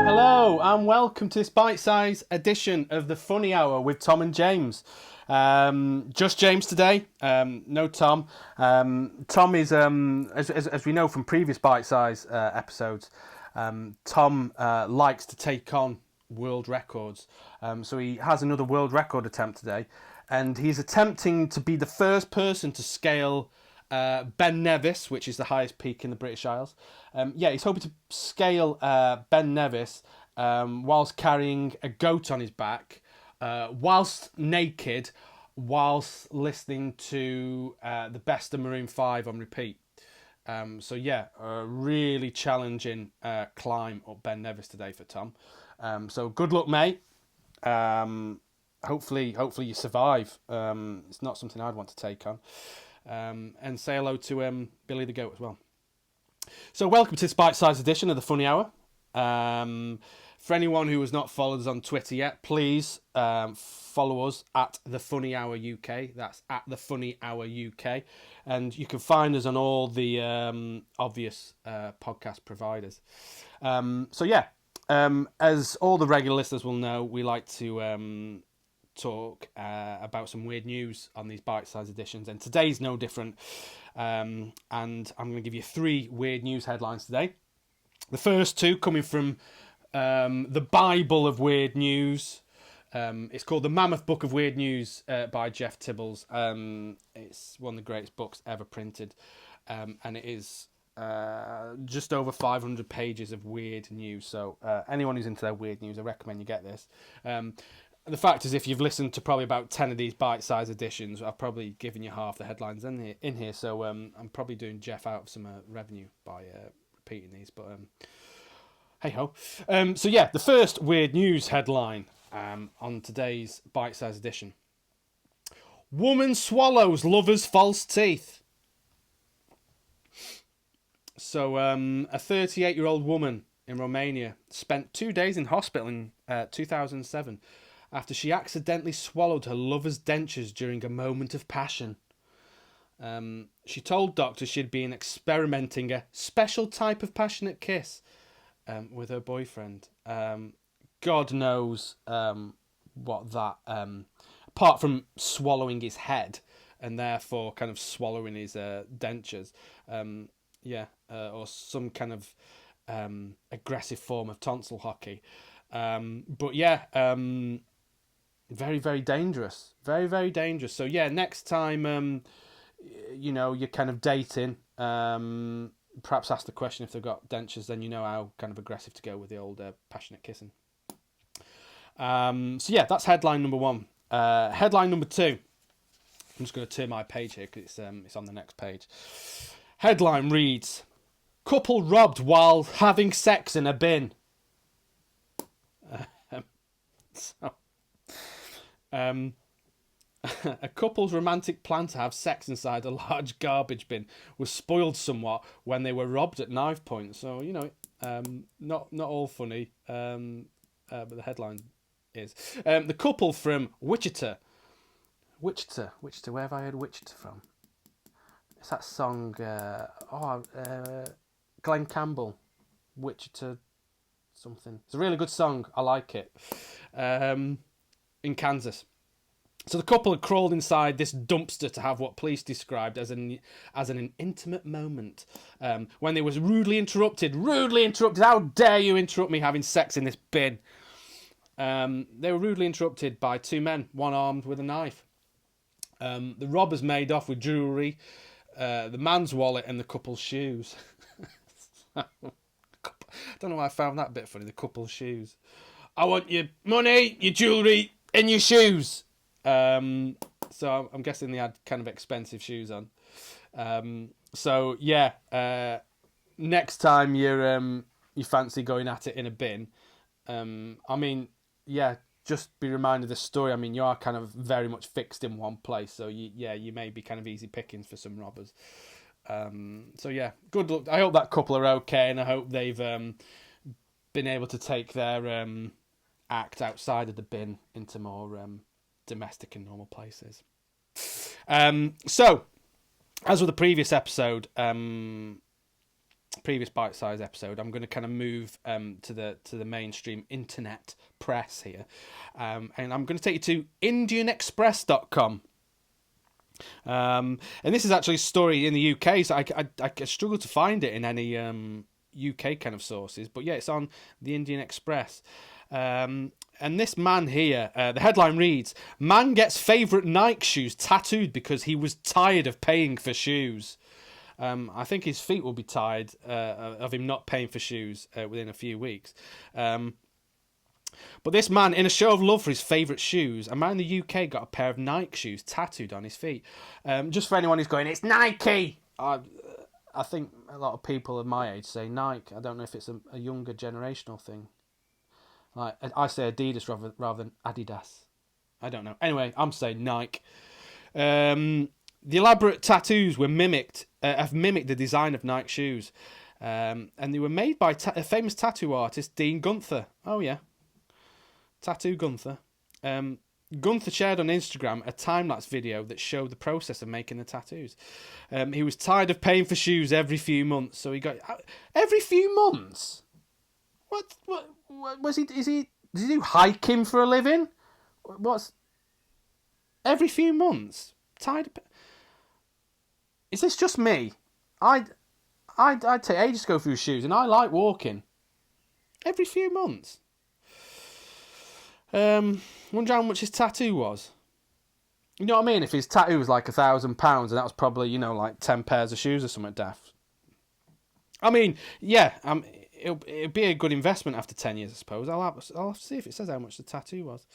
Hello and welcome to this bite-sized edition of the Funny Hour with Tom and James. Just James today, no Tom. Tom is, as we know from previous bite-size episodes, Tom likes to take on world records. So he has another world record attempt today, and he's attempting to be the first person to scale Ben Nevis, which is the highest peak in the British Isles. He's hoping to scale Ben Nevis whilst carrying a goat on his back, whilst naked, whilst listening to the best of Maroon 5 on repeat. A really challenging climb up Ben Nevis today for Tom. So good luck, mate. Hopefully you survive. It's not something I'd want to take on. And say hello to Billy the Goat as well. So welcome to this bite-sized edition of the Funny Hour. For anyone who has not followed us on Twitter yet, please follow us at The Funny Hour UK. That's at The Funny Hour UK. And you can find us on all the obvious podcast providers. As all the regular listeners will know, we like to talk about some weird news on these bite-sized editions, and today's no different. And I'm going to give you 3 weird news headlines today. The first 2 coming from the Bible of weird news. It's called The Mammoth Book of Weird News by Jeff Tibbles. It's one of the greatest books ever printed, and it is just over 500 pages of weird news. So anyone who's into their weird news, I recommend you get this. The fact is, if you've listened to probably about 10 of these bite-sized editions, I've probably given you half the headlines in here. So I'm probably doing Jeff out of some revenue by repeating these. But hey-ho. The first weird news headline on today's bite-sized edition. Woman swallows lover's false teeth. So a 38-year-old woman in Romania spent 2 days in hospital in 2007 after she accidentally swallowed her lover's dentures during a moment of passion. She told doctors she'd been experimenting a special type of passionate kiss with her boyfriend. God knows what that, apart from swallowing his head and therefore kind of swallowing his dentures, or some kind of aggressive form of tonsil hockey. Very, very dangerous. Very, very dangerous. So, next time, you're kind of dating, perhaps ask the question if they've got dentures, then you know how kind of aggressive to go with the old passionate kissing. That's headline number 1. Headline number 2. I'm just going to turn my page here because it's on the next page. Headline reads, couple robbed while having sex in a bin. A couple's romantic plan to have sex inside a large garbage bin was spoiled somewhat when they were robbed at knife point. So, not all funny, but the headline is. The couple from Wichita, where have I heard Wichita from? It's that song, Glenn Campbell, Wichita something. It's a really good song. I like it. In Kansas. So the couple had crawled inside this dumpster to have what police described as an intimate moment when they was rudely interrupted. How dare you interrupt me having sex in this bin? They were rudely interrupted by 2 men, one armed with a knife. The robbers made off with jewellery, the man's wallet and the couple's shoes. I don't know why I found that bit funny, the couple's shoes. I want your money, your jewellery and your shoes. So I'm guessing they had kind of expensive shoes on. Next time you fancy going at it in a bin, just be reminded of this story. I mean, you are kind of very much fixed in one place, so you may be kind of easy pickings for some robbers. Good luck. I hope that couple are okay, and I hope they've been able to take their act outside of the bin into more domestic and normal places. So, as with the previous episode, previous bite-sized episode, I'm going to kind of move to the mainstream internet press here, and I'm going to take you to IndianExpress.com. And this is actually a story in the UK, so I struggle to find it in any UK kind of sources, but yeah, it's on the Indian Express. And this man here, the headline reads, "Man gets favourite Nike shoes tattooed because he was tired of paying for shoes." I think his feet will be tired of him not paying for shoes within a few weeks. But this man, in a show of love for his favourite shoes, a man in the UK got a pair of Nike shoes tattooed on his feet. Just for anyone who's going, "It's Nike!" I think a lot of people of my age say Nike. I don't know if it's a younger generational thing. Like, I say Adidas rather than Adidas. I don't know. Anyway, I'm saying Nike. The elaborate tattoos were have mimicked the design of Nike shoes. And they were made by a famous tattoo artist, Dean Gunther. Oh, yeah. Tattoo Gunther. Gunther shared on Instagram a time-lapse video that showed the process of making the tattoos. He was tired of paying for shoes every few months, so he got... Every few months? What was he? Does he do hiking for a living? What's every few months? Tired? Is this just me? I'd take ages to go through shoes, and I like walking. Every few months. Wonder how much his tattoo was. You know what I mean? If his tattoo was like £1,000, and that was probably, like 10 pairs of shoes or something daft. I mean, yeah. It'll be a good investment after 10 years, I suppose. I'll have to see if it says how much the tattoo was.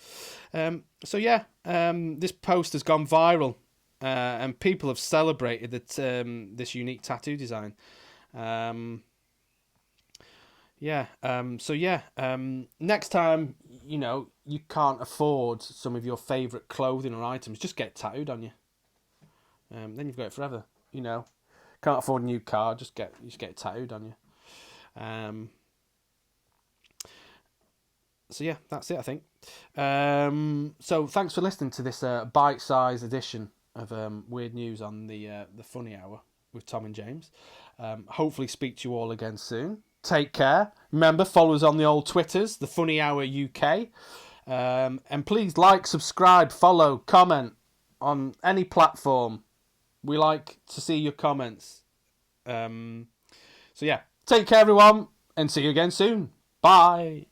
So yeah, this post has gone viral, and people have celebrated this unique tattoo design. Next time, you can't afford some of your favourite clothing or items, just get it tattooed on you. Then you've got it forever. Can't afford a new car, just get it tattooed on you. So yeah, that's it, I think. So thanks for listening to this bite-sized edition of Weird News on the Funny Hour with Tom and James. Hopefully speak to you all again soon. Take care. Remember, follow us on the old Twitters, the Funny Hour UK. And please like, subscribe, follow, comment on any platform. We like to see your comments. So yeah. Take care, everyone, and see you again soon. Bye.